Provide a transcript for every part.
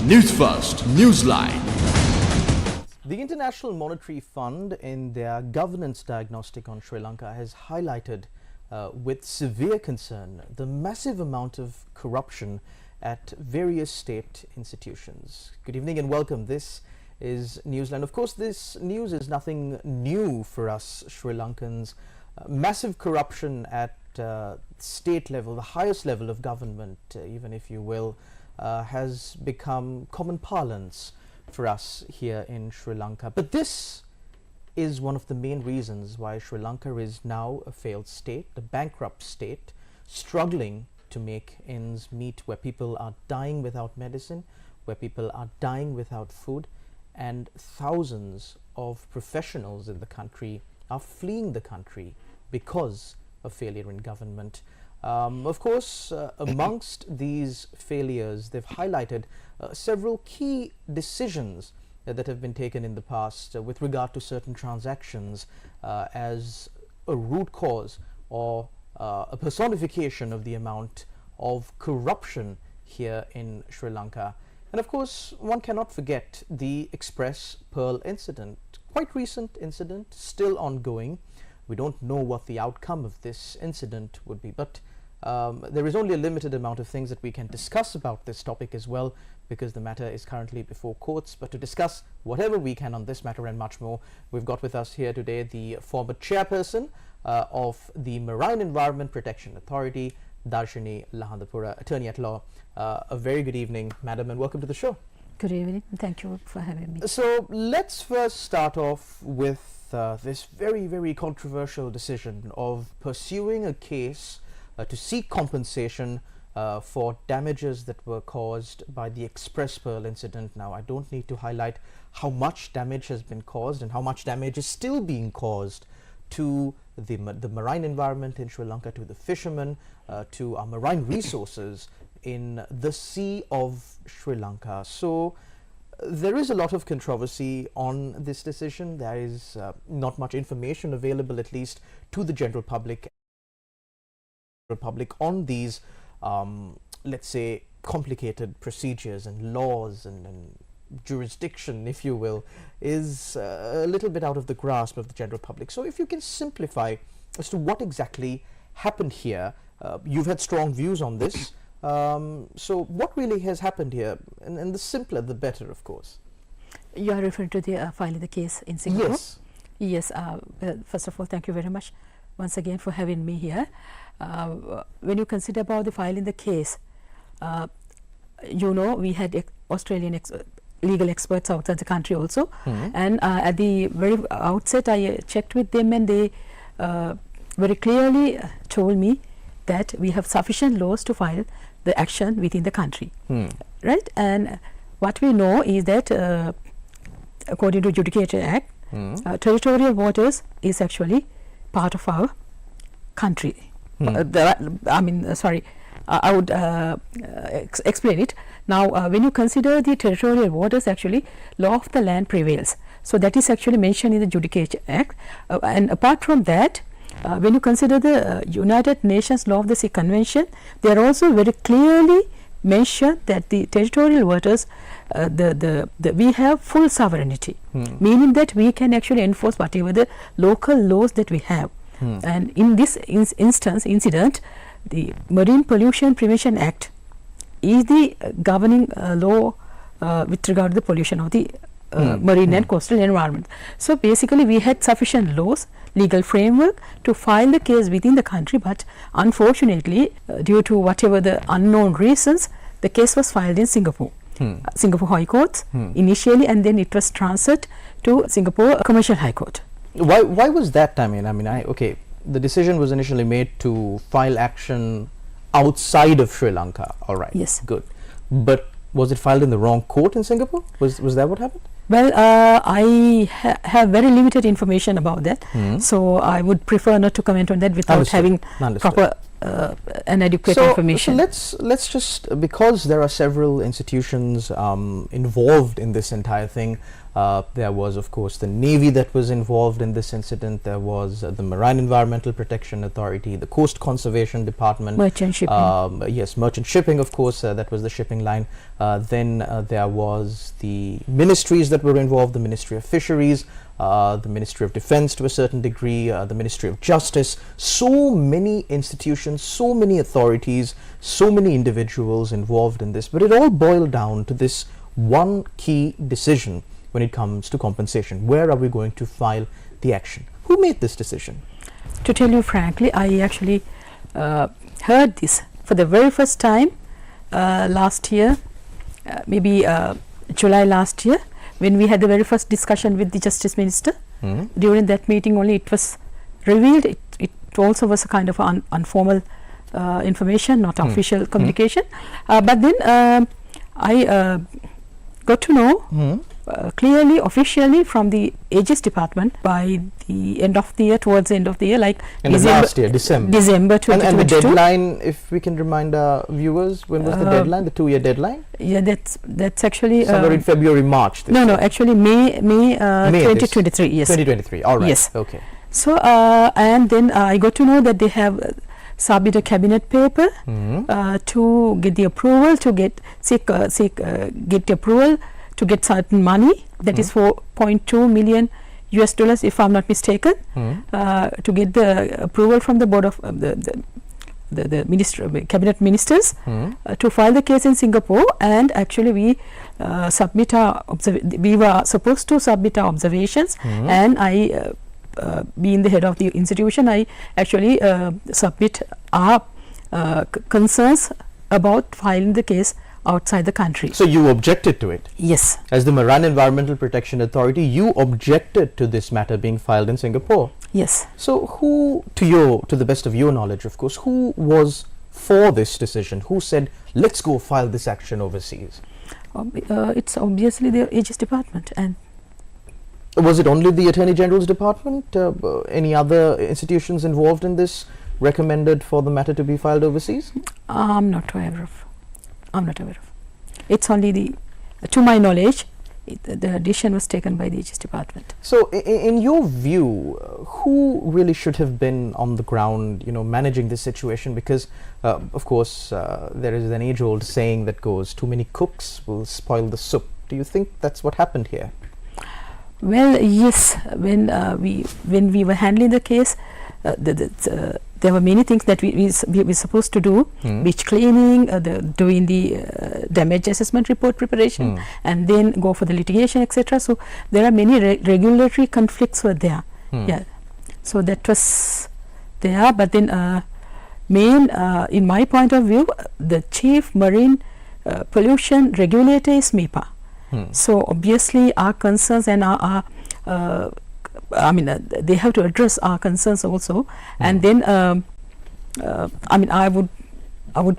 News First, Newsline. The International Monetary Fund, in their governance diagnostic on Sri Lanka, has highlighted with severe concern the massive amount of corruption at various state institutions. Good evening and welcome. This is Newsline. Of course, this news is nothing new for us Sri Lankans. Massive corruption at state level, the highest level of government, even if you will, has become common parlance for us here in Sri Lanka. But this is one of the main reasons why Sri Lanka is now a failed state, a bankrupt state, struggling to make ends meet, where people are dying without medicine, where people are dying without food, and thousands of professionals in the country are fleeing the country because of failure in government. Of course, amongst these failures, they've highlighted several key decisions that have been taken in the past with regard to certain transactions as a root cause or a personification of the amount of corruption here in Sri Lanka. And of course, one cannot forget the Express Pearl incident, quite recent incident, still ongoing. We don't know what the outcome of this incident would be, but there is only a limited amount of things that we can discuss about this topic as well, because the matter is currently before courts. But to discuss whatever we can on this matter and much more, we've got with us here today the former chairperson of the Marine Environment Protection Authority, Darshani Lahandapura, attorney at law. A very good evening, madam, and welcome to the show. Good evening. Thank you for having me. So let's first start off with this very, very controversial decision of pursuing a case to seek compensation for damages that were caused by the Express Pearl incident. Now, I don't need to highlight how much damage has been caused and how much damage is still being caused to the marine environment in Sri Lanka, to the fishermen, to our marine resources in the sea of Sri Lanka. So there is a lot of controversy on this decision. There is not much information available, at least to the general public, on these let's say complicated procedures and laws and jurisdiction, if you will, is a little bit out of the grasp of the general public. So if you can simplify as to what exactly happened here. You've had strong views on this, so what really has happened here, and the simpler the better, of course. You are referring to the filing the case in Singapore? Yes. Yes. Well, first of all, thank you very much once again for having me here. When you consider about the filing the case, you know, we had Australian legal experts outside the country also, and at the very outset I checked with them, and they very clearly told me that we have sufficient laws to file the action within the country, right? And what we know is that according to Judicature Act, territorial waters is actually part of our country. I mean, sorry, I would explain it. Now, when you consider the territorial waters, actually, law of the land prevails. So that is actually mentioned in the Judicature Act. And apart from that, when you consider the United Nations Law of the Sea Convention, they are also very clearly mentioned that the territorial waters, we have full sovereignty, meaning that we can actually enforce whatever the local laws that we have. And in this incident, the Marine Pollution Prevention Act is the governing law with regard to the pollution of the marine and coastal environment. So basically, we had sufficient laws, legal framework to file the case within the country, but unfortunately, due to whatever the unknown reasons, the case was filed in Singapore. Singapore High Court initially, and then it was transferred to Singapore Commercial High Court. Why was that? Okay, the decision was initially made to file action outside of Sri Lanka. All right. Yes. Good. But was it filed in the wrong court in Singapore? Was that what happened? Well, I have very limited information about that, so I would prefer not to comment on that without having proper and adequate information. So let's just, because there are several institutions involved in this entire thing. There was, of course, the Navy that was involved in this incident. There was the Marine Environmental Protection Authority, the Coast Conservation Department. Merchant shipping. Yes, merchant shipping, of course, that was the shipping line. Then there was the ministries that were involved, the Ministry of Fisheries, the Ministry of Defense to a certain degree, the Ministry of Justice. So many institutions, so many authorities, so many individuals involved in this. But it all boiled down to this one key decision when it comes to compensation. Where are we going to file the action? Who made this decision? To tell you frankly, I actually heard this for the very first time last year, maybe July last year, when we had the very first discussion with the Justice Minister. During that meeting only it was revealed. It also was a kind of informal information, not official communication. But then I got to know clearly, officially from the Aegis department by the end of the year, towards the end of the year, like last year, December. December 2022. And the deadline, if we can remind our viewers, when was the deadline, the 2-year deadline? Yeah, that's actually somewhere in February, March. No, actually May 2023. Yes. 2023. All right. Yes. Okay. So and then I got to know that they have submitted a cabinet paper to get the approval, to get get approval to get certain money, that is $4.2 million US, if I'm not mistaken, to get the approval from the board of the cabinet ministers to file the case in Singapore. And actually we submit our we were supposed to submit our observations, and I being the head of the institution, I actually submit our concerns about filing the case outside the country. So you objected to it? Yes. As the Marine Environmental Protection Authority, you objected to this matter being filed in Singapore? Yes. So who, to the best of your knowledge, of course, who was for this decision? Who said, let's go file this action overseas? It's obviously the Aegis department. And was it only the Attorney General's department? Any other institutions involved in this recommended for the matter to be filed overseas? I'm not aware of. It's only to my knowledge, the decision was taken by the Aegis department. So in your view, who really should have been on the ground, managing this situation? Because of course there is an age-old saying that goes, too many cooks will spoil the soup. Do you think that's what happened here? Well, yes. When we were handling the case, there were many things that we were supposed to do, beach cleaning, doing the damage assessment report preparation, and then go for the litigation, etc. So there are many regulatory conflicts were there. Yeah, so that was there. But then in my point of view, the chief marine pollution regulator is MEPA. So obviously our concerns and our they have to address our concerns also, and then I would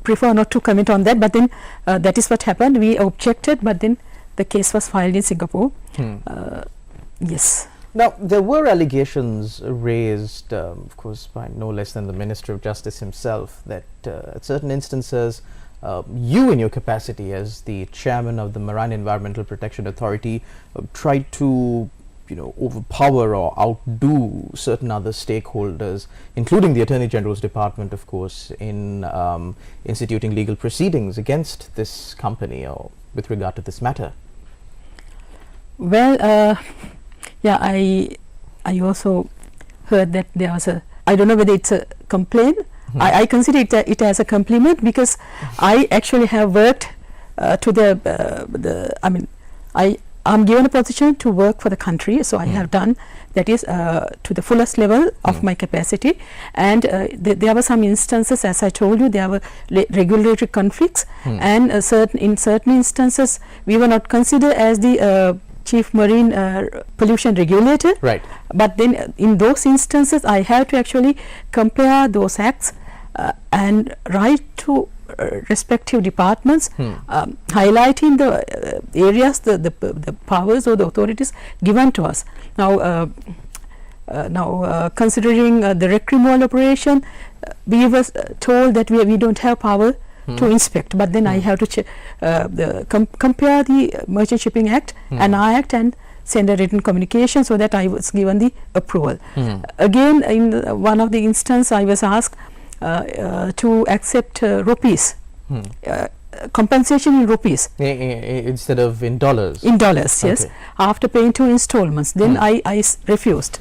prefer not to comment on that, but then that is what happened. We objected, but then the case was filed in Singapore. Yes. Now there were allegations raised, of course, by no less than the Minister of Justice himself, that at certain instances you, in your capacity as the chairman of the Marine Environmental Protection Authority, tried to overpower or outdo certain other stakeholders, including the Attorney General's department, of course, in instituting legal proceedings against this company or with regard to this matter. Well, yeah, I also heard that there was I don't know whether it's a complaint. I consider it as a compliment, because I actually have worked I'm given a position to work for the country, so I have done that is to the fullest level of my capacity. And there were some instances, as I told you, there were regulatory conflicts, and in certain instances we were not considered as the chief marine pollution regulator. Right. But then in those instances I have to actually compare those acts and write to respective departments, highlighting the areas, the powers or the authorities given to us. Now, considering the wreck removal operation, we were told that we don't have power to inspect, but then I have to compare the Merchant Shipping Act and our Act and send a written communication, so that I was given the approval. Again, in one of the instances I was asked to accept rupees compensation in rupees. Instead of in dollars? In dollars, yes. Okay. After paying 2 installments, then I refused.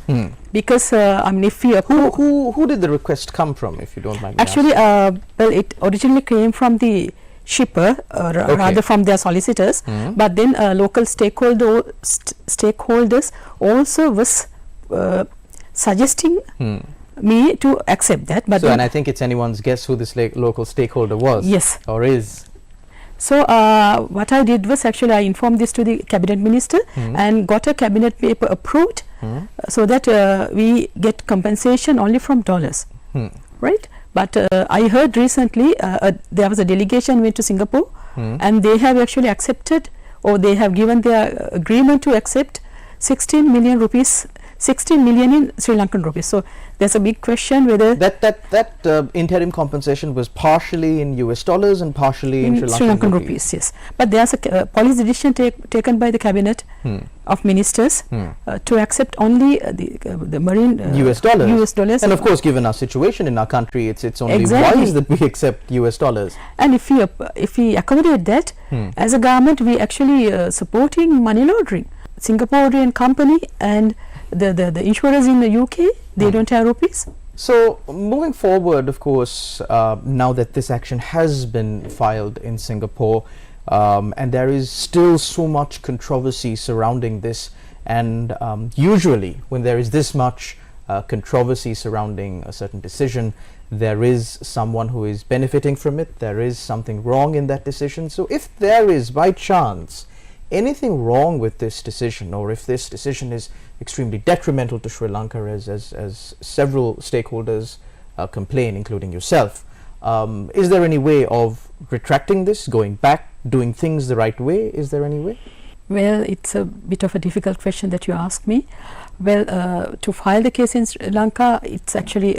Because I mean, if we Who did the request come from, if you don't mind me actually, asking? well, it originally came from the shipper, or rather from their solicitors, but then local stakeholders also was suggesting me to accept that. But so, and I think it's anyone's guess who this local stakeholder was. Yes. Or is. So, what I did was actually I informed this to the cabinet minister and got a cabinet paper approved so that we get compensation only from dollars, right? But I heard recently there was a delegation went to Singapore and they have actually accepted, or they have given their agreement to accept 16 million rupees, 16 million in Sri Lankan rupees. So, there's a big question whether that interim compensation was partially in US dollars and partially in Sri Lankan rupees. Yes. But there's a policy decision taken by the cabinet of ministers to accept only the marine US dollars. And of course, given our situation in our country, it's only wise that we accept US dollars. And if we accommodate that, as a government, we actually supporting money laundering. Singaporean company and the insurers in the UK, they don't have rupees. So moving forward, of course, now that this action has been filed in Singapore, and there is still so much controversy surrounding this, and usually when there is this much controversy surrounding a certain decision, there is someone who is benefiting from it, there is something wrong in that decision. So if there is by chance anything wrong with this decision, or if this decision is extremely detrimental to Sri Lanka, as several stakeholders complain, including yourself, is there any way of retracting this, going back, doing things the right way? Is there any way? Well, it's a bit of a difficult question that you asked me. Well, to file the case in Sri Lanka, it's actually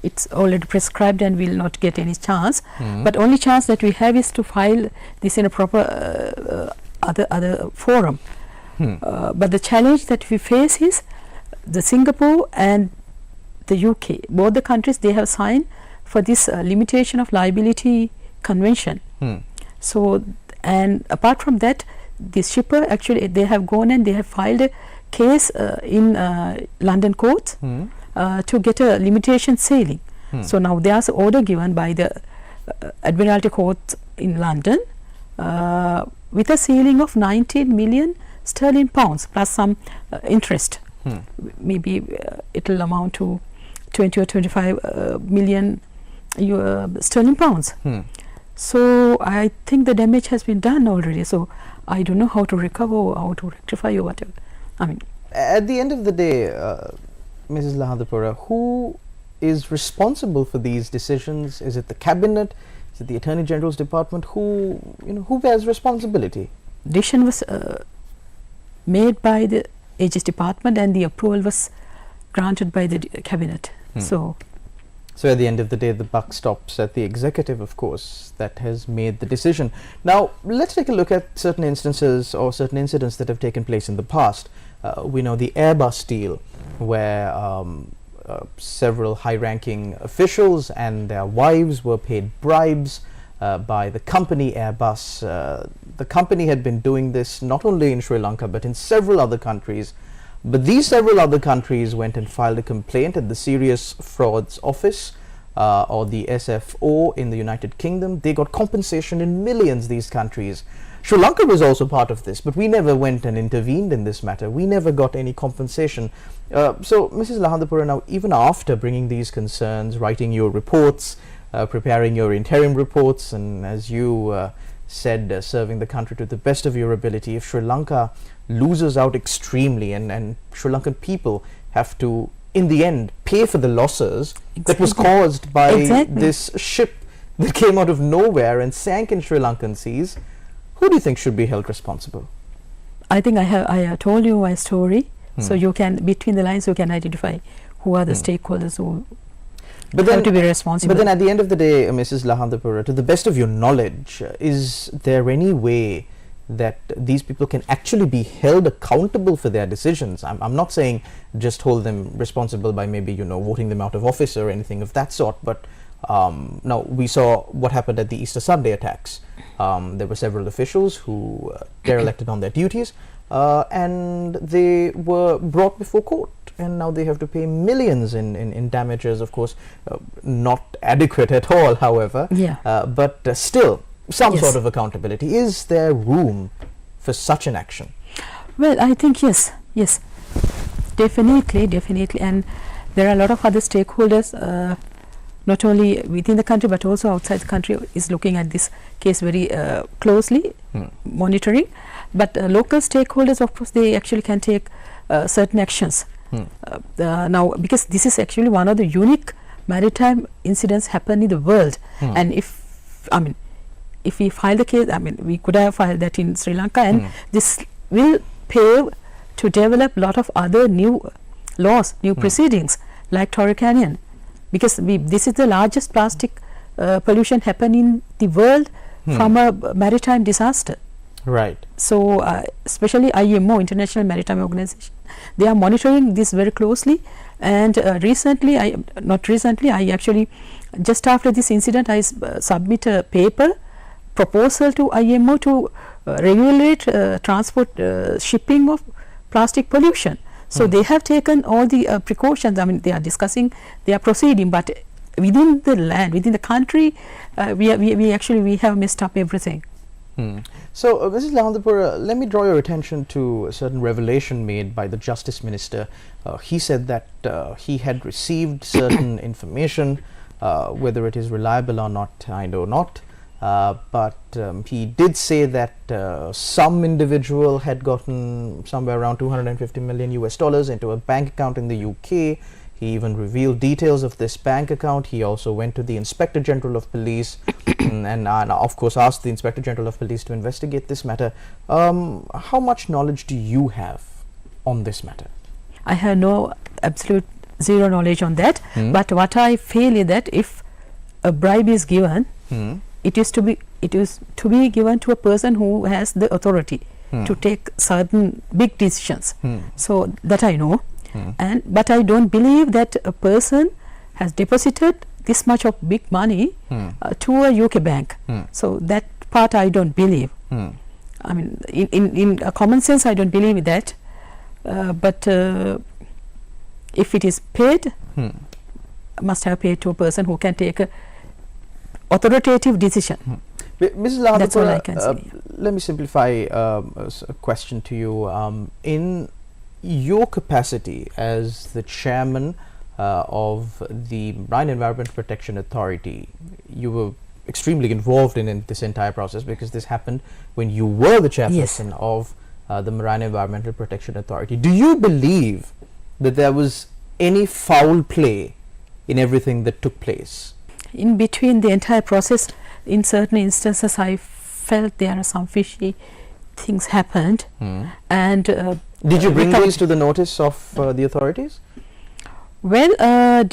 it's already prescribed and will not get any chance. But only chance that we have is to file this in a proper other forum. But the challenge that we face is the Singapore and the UK, both the countries, they have signed for this limitation of liability convention. So, and apart from that, the shipper actually, they have gone and they have filed a case in London courts to get a limitation sailing. So now there's an order given by the Admiralty Court in London with a ceiling of 19 million sterling pounds plus some interest. Maybe it will amount to 20 or 25 million sterling pounds. So I think the damage has been done already. So I don't know how to recover or how to rectify or whatever. I mean, at the end of the day, Mrs. Lahandapura, who is responsible for these decisions? Is it the cabinet? Is it the Attorney General's department? Who bears responsibility? Decision was made by the AG's department and the approval was granted by the cabinet. So at the end of the day, the buck stops at the executive, of course, that has made the decision. Now, let's take a look at certain instances or certain incidents that have taken place in the past. We know the Airbus deal, where several high-ranking officials and their wives were paid bribes by the company Airbus. The company had been doing this not only in Sri Lanka but in several other countries. But these several other countries went and filed a complaint at the Serious Frauds Office, or the SFO, in the United Kingdom. They got compensation in millions, these countries. Sri Lanka was also part of this, but we never went and intervened in this matter. We never got any compensation. So, Mrs. Lahandapura, now even after bringing these concerns, writing your reports, preparing your interim reports, and as you said, serving the country to the best of your ability, if Sri Lanka loses out extremely and Sri Lankan people have to, in the end, pay for the losses that was caused by this ship that came out of nowhere and sank in Sri Lankan seas, who do you think should be held responsible? I think I have told you my story, so you can, between the lines, you can identify who are the stakeholders who have to be responsible. But then at the end of the day, Mrs. Lahandapura, to the best of your knowledge, is there any way that these people can actually be held accountable for their decisions? I'm not saying just hold them responsible by maybe, voting them out of office or anything of that sort, but Now, we saw what happened at the Easter Sunday attacks. There were several officials who derelicted on their duties, and they were brought before court, and now they have to pay millions in damages, of course, not adequate at all, however, but still some sort of accountability. Is there room for such an action? Well, I think yes, definitely, and there are a lot of other stakeholders, not only within the country but also outside the country, is looking at this case very closely, monitoring. But local stakeholders, of course, they actually can take certain actions. Now, because this is actually one of the unique maritime incidents happen in the world, and if we file the case, we could have filed that in Sri Lanka, and this will pave to develop a lot of other new laws, new proceedings like Torrey Canyon, because this is the largest plastic pollution happen in the world from a maritime disaster. Right. So, especially IMO, International Maritime Organization, they are monitoring this very closely. And recently, I actually, just after this incident, I submit a paper proposal to IMO to regulate transport shipping of plastic pollution. So, they have taken all the precautions. They are discussing, they are proceeding, but within the land, within the country, we have messed up everything. So, Mrs. Lahandapura, let me draw your attention to a certain revelation made by the Justice Minister. He said that he had received certain information, whether it is reliable or not, I know not, but he did say that some individual had gotten somewhere around $250 million into a bank account in the UK. He even revealed details of this bank account. He also went to the Inspector General of Police and of course asked the Inspector General of Police to investigate this matter. How much knowledge do you have on this matter? I have no absolute zero knowledge on that, but what I feel is that if a bribe is given, it is to be given to a person who has the authority to take certain big decisions. So that I know. But I don't believe that a person has deposited this much of big money to a UK bank. So that part I don't believe. In common sense I don't believe that. But if it is paid, must have paid to a person who can take a authoritative decision. Mrs. Lahandapura, that's all I can say. Let me simplify a question to you. In your capacity as the chairman of the Marine Environment Protection Authority, you were extremely involved in this entire process because this happened when you were the chairperson of the Marine Environmental Protection Authority. Do you believe that there was any foul play in everything that took place? In between the entire process, in certain instances I felt there are some fishy things happened, and did you bring these to the notice of the authorities? Well,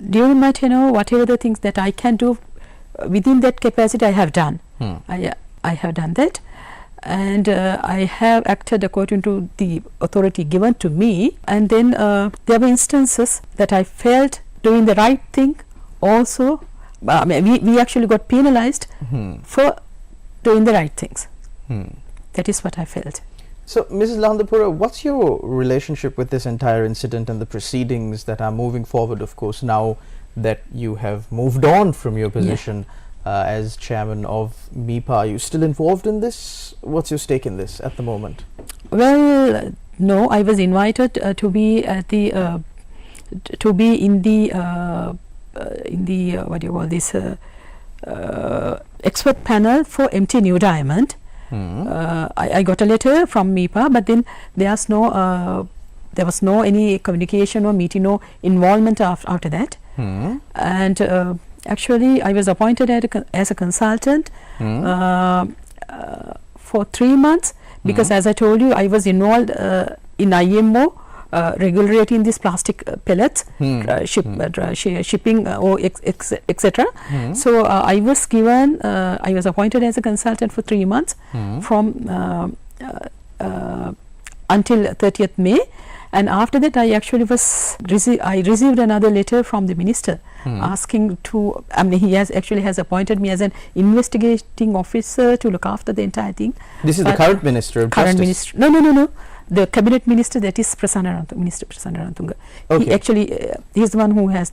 during my tenure, whatever the things that I can do within that capacity, I have done. I have done that, and I have acted according to the authority given to me. And then there were instances that I felt doing the right thing. Also, we actually got penalized for doing the right things. That is what I felt. So, Mrs. Lahandapura, what's your relationship with this entire incident and the proceedings that are moving forward, of course, now that you have moved on from your position as chairman of MIPA? Are you still involved in this? What's your stake in this at the moment? Well, no, I was invited to be at the in the what do you call this expert panel for MT New Diamond. I got a letter from MIPA, but then there was no any communication or meeting, no involvement after that. And actually I was appointed as a consultant for 3 months because as I told you, I was involved in IMO regulating these plastic pellets, shipping or etc. So I was given, I was appointed as a consultant for 3 months from until 30th May, And after that, I actually I received another letter from the minister asking to, I mean, he has appointed me as an investigating officer to look after the entire thing. This is the current Minister of Justice. Minister. No. The cabinet minister, that is Minister Prasanna Ranatunga. Okay. He actually, he's the one who has,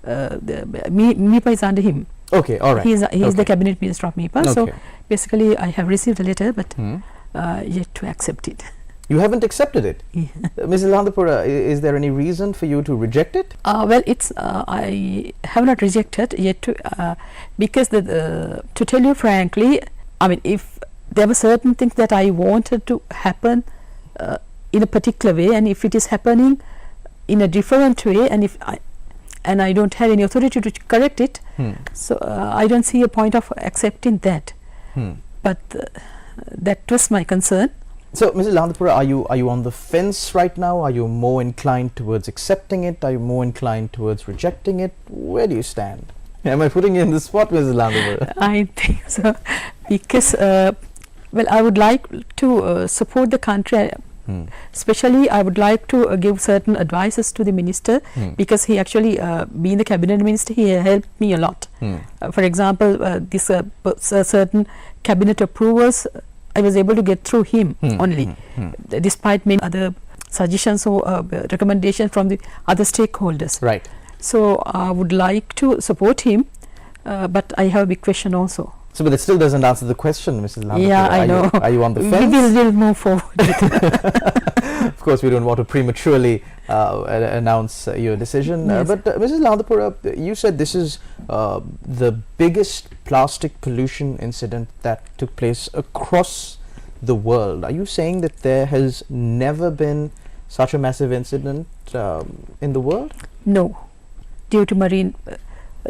MIPA is under him. Okay, all right. He is okay. the cabinet minister of MIPA. So Okay. basically, I have received a letter, but yet to accept it. You haven't accepted it? Yeah. Mrs. Lahandapura, is there any reason for you to reject it? Well, it's I have not rejected yet because to tell you frankly, I mean, if there were certain things that I wanted to happen in a particular way, and if it is happening in a different way, and if I don't have any authority to correct it, so I don't see a point of accepting that. But that was my concern. So, Mrs. Lahandapura, are you on the fence right now? Are you more inclined towards accepting it? Are you more inclined towards rejecting it? Where do you stand? Am I putting you in the spot, Mrs. Lahandapura? I think so, because well, I would like to support the country. Especially, I would like to give certain advices to the minister, because he actually, being the cabinet minister, he helped me a lot. For example, this certain cabinet approvals, I was able to get through him only, despite many other suggestions or recommendations from the other stakeholders. Right. So I would like to support him, but I have a big question also. So, but that still doesn't answer the question, Mrs. Lahandapura. Yeah, I know. Are you on the fence? We'll move forward. Of course, we don't want to prematurely announce your decision. Yes. But Mrs. Lahandapura, you said this is the biggest plastic pollution incident that took place across the world. Are you saying that there has never been such a massive incident in the world? No, due to marine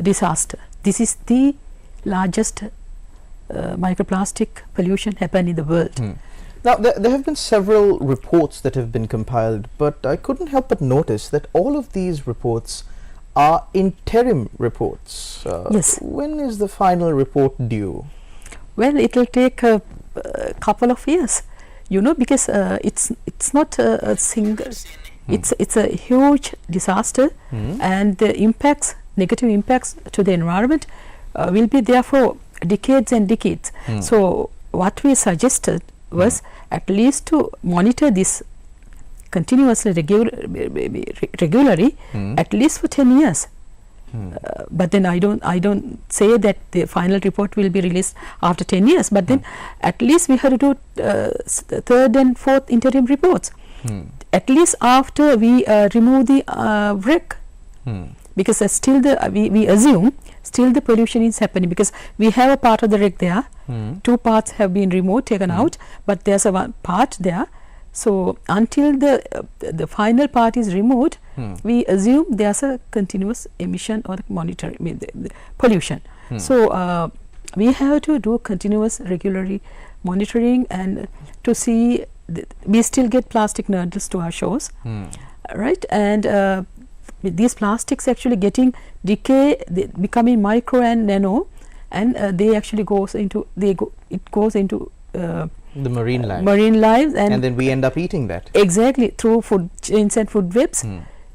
disaster. This is the largest microplastic pollution happened in the world. Now, there have been several reports that have been compiled, but I couldn't help but notice that all of these reports are interim reports. Yes. When is the final report due? Well, it will take a couple of years, you know, because it's not a single. It's a huge disaster, and the impacts, negative impacts to the environment, will be there for decades and decades. So what we suggested was at least to monitor this continuously, regularly, at least for 10 years. But then I don't say that the final report will be released after 10 years, but then at least we have to do third and fourth interim reports, at least after we remove the wreck, because still we assume still the pollution is happening, because we have a part of the wreck there. 2 parts have been removed, taken out, but there's a one part there. So until the final part is removed, we assume there's a continuous emission or monitoring, I mean the pollution. So we have to do continuous, regularly monitoring, and to see we still get plastic nurdles to our shores, right? And these plastics actually getting decay, becoming micro and nano, and they actually goes into it goes into the marine life, and then we end up eating that. Exactly, through food chains and food webs.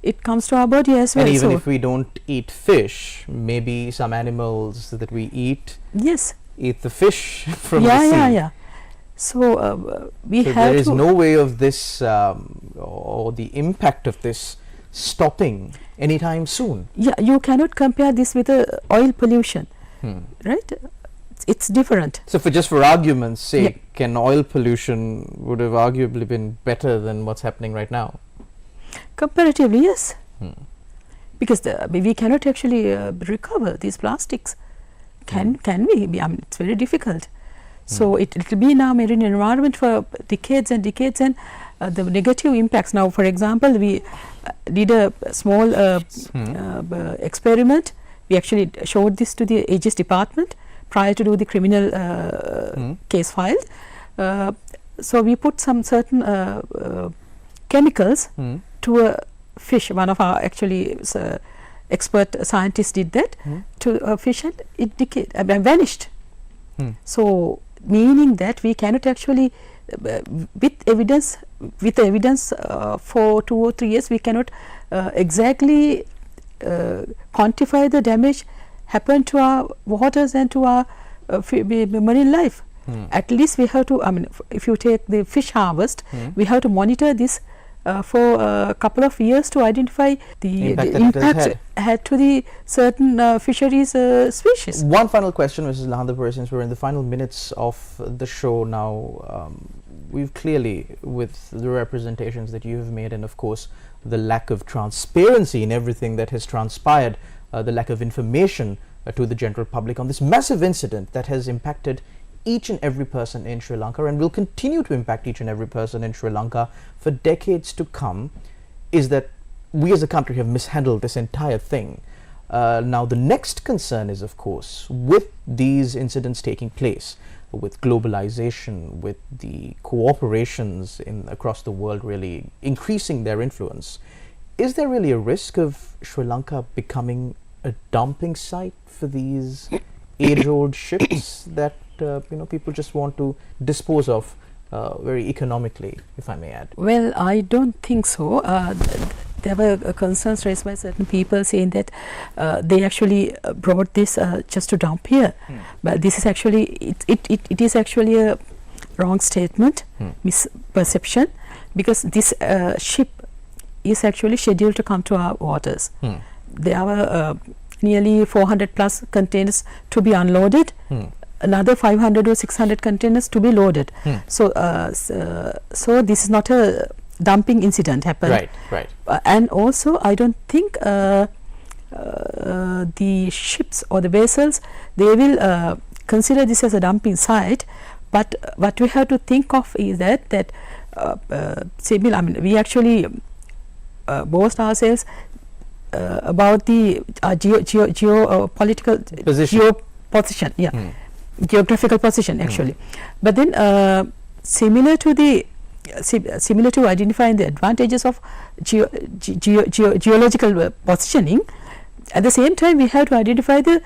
It comes to our body as well. And even if we don't eat fish, maybe some animals that we eat, yes, eat the fish from the sea. Yeah. So we so have there is to no way of this or the impact of this stopping anytime soon. Yeah, you cannot compare this with oil pollution, right? It's different. So for argument's sake, can oil pollution would have arguably been better than what's happening right now? Comparatively, yes. Because we cannot actually recover these plastics. Can we? I mean, it's very difficult. So it will be in our marine environment for decades and decades, and the negative impacts. Now, for example, we did a small experiment. We actually showed this to the Aegis department prior to do the criminal case filed. So we put some certain chemicals to a fish. One of our actually expert scientists did that to a fish, and it decayed, vanished. So meaning that we cannot actually with evidence for 2 or 3 years we cannot exactly quantify the damage happened to our waters and to our marine life. At least we have to, I mean, if you take the fish harvest, we have to monitor this for a couple of years to identify the impact had to the certain fisheries species. One final question, Mrs. Lahandapura, since we're in the final minutes of the show now. We've clearly, with the representations that you have made, and of course the lack of transparency in everything that has transpired, the lack of information to the general public on this massive incident that has impacted each and every person in Sri Lanka and will continue to impact each and every person in Sri Lanka for decades to come, is that we as a country have mishandled this entire thing. Now the next concern is, of course, with these incidents taking place, with globalization, with the cooperations across the world really increasing their influence, is there really a risk of Sri Lanka becoming a dumping site for these age-old ships that people just want to dispose of very economically, if I may add? Well, I don't think so. There were concerns raised by certain people saying that they actually brought this just to dump here, but this is actually it is actually a wrong statement, misperception, because this ship is actually scheduled to come to our waters. There are nearly 400 plus containers to be unloaded, another 500 or 600 containers to be loaded. So this is not a dumping incident happened. Right. And also I don't think the ships or the vessels, they will consider this as a dumping site, but what we have to think of is that I mean, we actually boast ourselves about the geopolitical position, geographical position actually. But then similar to identifying the advantages of geological positioning, at the same time we have to identify the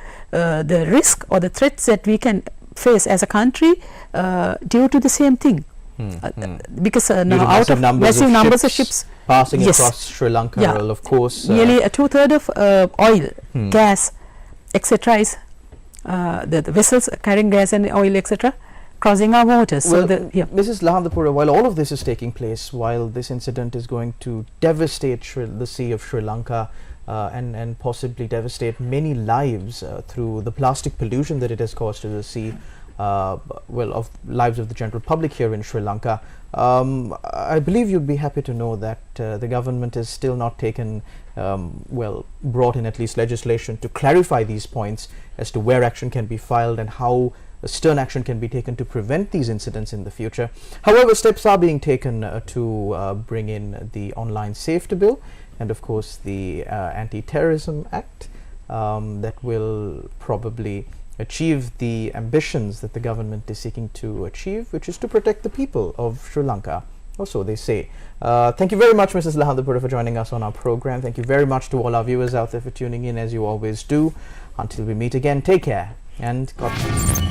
risk or the threats that we can face as a country due to the same thing. Because now out of massive numbers of ships passing across Sri Lanka, well, of course nearly 2/3 of oil, gas, etc. is the vessels carrying gas and oil, etc., crossing our waters. Well, so Mrs. Lahandapura, while all of this is taking place, while this incident is going to devastate the sea of Sri Lanka and possibly devastate many lives through the plastic pollution that it has caused to the sea, of lives of the general public here in Sri Lanka, I believe you'd be happy to know that the government has still not taken, brought in at least legislation to clarify these points as to where action can be filed and how stern action can be taken to prevent these incidents in the future. However, steps are being taken to bring in the online safety bill and of course the Anti-Terrorism Act that will probably achieve the ambitions that the government is seeking to achieve, which is to protect the people of Sri Lanka, or so they say. Thank you very much, Mrs. Lahandapura, for joining us on our program. Thank you very much to all our viewers out there for tuning in, as you always do. Until we meet again, take care and God bless.